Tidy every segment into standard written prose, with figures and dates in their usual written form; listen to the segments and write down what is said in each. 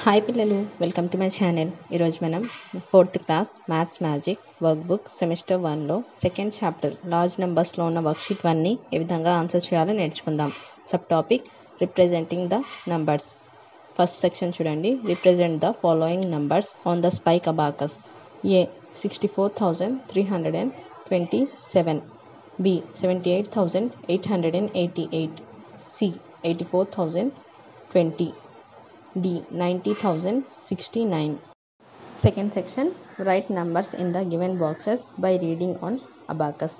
Hi పిల్లలు, welcome to my channel. ఈరోజు మనం 4th class maths magic workbook semester 1లో సెకండ్ చాప్టర్ లార్జ్ నెంబర్స్లో ఉన్న వర్క్షీట్ 1ని ఏ విధంగా ఆన్సర్ చేయాలో నేర్చుకుందాం. Sub topic representing the numbers. First section చూడండి. Represent the following numbers on the spike abacus. A 64,327, B 78,888, C 84,020, D 90,069. Second section, write numbers in the given boxes by reading on abacus.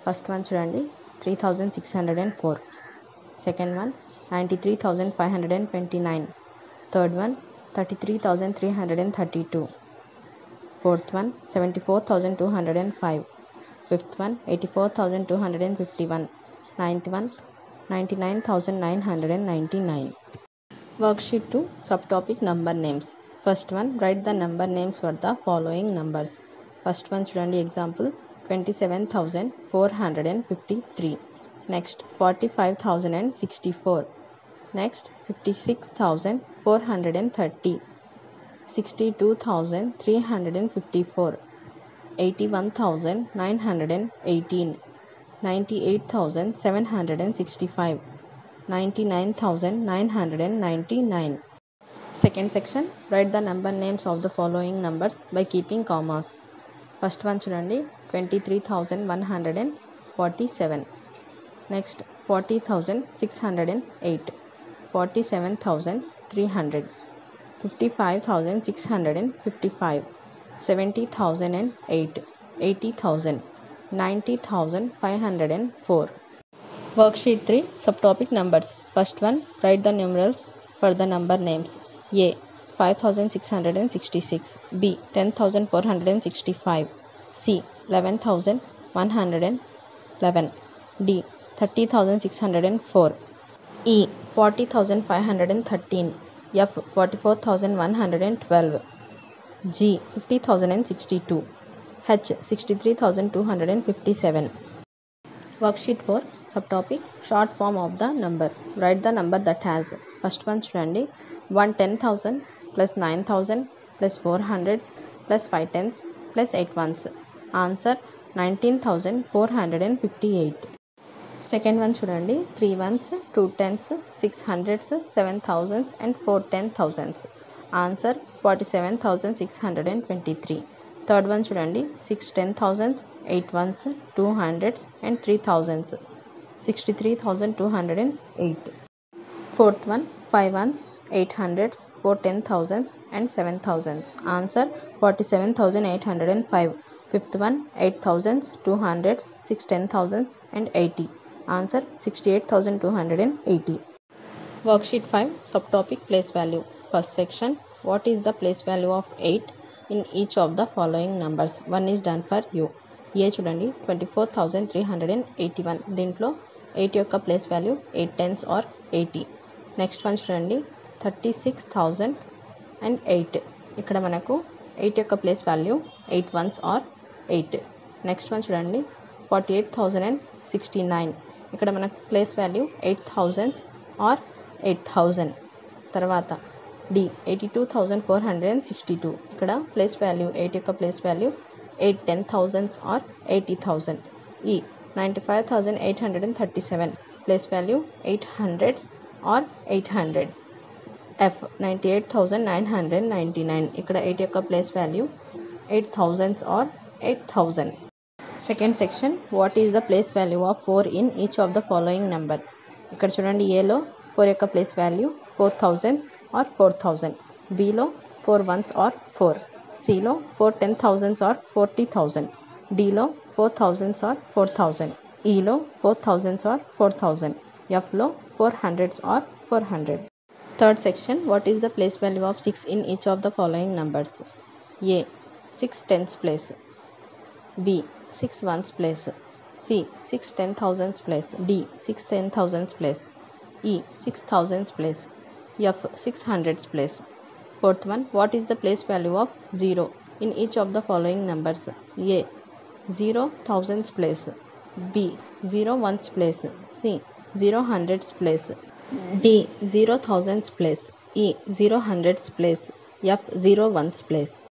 First one చూడండి 3,604, second one 93,529, third one 33,332, fourth one 74,205, fifth one 84,251, ninth one 99,999. Worksheet 2, subtopic number names. First one, write the number names for the following numbers. First one చూడండి example 27,453, next 45,064, next 56,430, 62,354, 81,918, 98,765, 99,999. Second section, write the number names of the following numbers by keeping commas. First one చూడండి 23,147, next 40,608, 47,300, 55,655, 70,008, 80,000, 90,504. Worksheet 3, subtopic numbers. First one, write the numerals for the number names. A 5,666, B 10,465, C 11,111, D 30,604, E 40,513, F 44,112, G 50,062, H 63,257. Worksheet 4, subtopic short form of the number. Write the number that has. First one చూడండి 110,000 plus 9,000 plus 400 plus 5 tens plus 8 ones. Answer 19,458. Second one చూడండి 3 ones, 2 tens, 6 hundreds, 7 thousands and 4 10,000s. Answer 47,623. Third one చూడండి 6 10,000s, 8 ones, 2 hundreds and 3 thousands. 63,208. Fourth one 5 ones, 8 hundreds, 4 10,000s and 7 thousands. Answer 47,805. Fifth one 8 thousands, 2 hundreds, 6 10,000s and 80. Answer 68,280. Worksheet 5, subtopic place value. First section, what is the place value of 8 in each of the following numbers? One is done for you. ఏ చూడండి 24,381, దీంట్లో 8 యొక్క place value 8 tens are 80. Next one చూడండి 36,008, ఇక్కడ మనకు 8 యొక్క place value 8 ones are 8. Next one చూడండి 48,069, ఇక్కడ మనకు ప్లేస్ వాల్యూ 8,000 ఆర్ 8,000. తర్వాత డి 82,462, ఇక్కడ ప్లేస్ వాల్యూ 8 యొక్క place value 8 10,000s or 80,000. E 95,837, place value 800s or 800. F 98,999, ఇక్కడ 8 యొక్క place value 8,000s or 8,000. Second section, what is the place value of 4 in each of the following number? ఇక్కడ చూడండి ఏలో 4 యొక్క place value 4,000s or 4,000, below 4 ones or 4, సిలో 4 10,000s or 40,000, డిలో 4,000s or 4,000, ఈలో 4,000s or 4,000, ఎఫ్లో 400s or 400. Third section, what is the place value of 6 in each of the following numbers? A 6 tens place, B 6 ones place, C 6 10,000s place, D 6 10,000s place, E 6,000s place, F 600s place. Fourth one, what is the place value of 0 in each of the following numbers? A 0 thousands place, B 0 ones place, C 0 hundreds place, D 0 thousands place, E 0 hundreds place, F 0 ones place.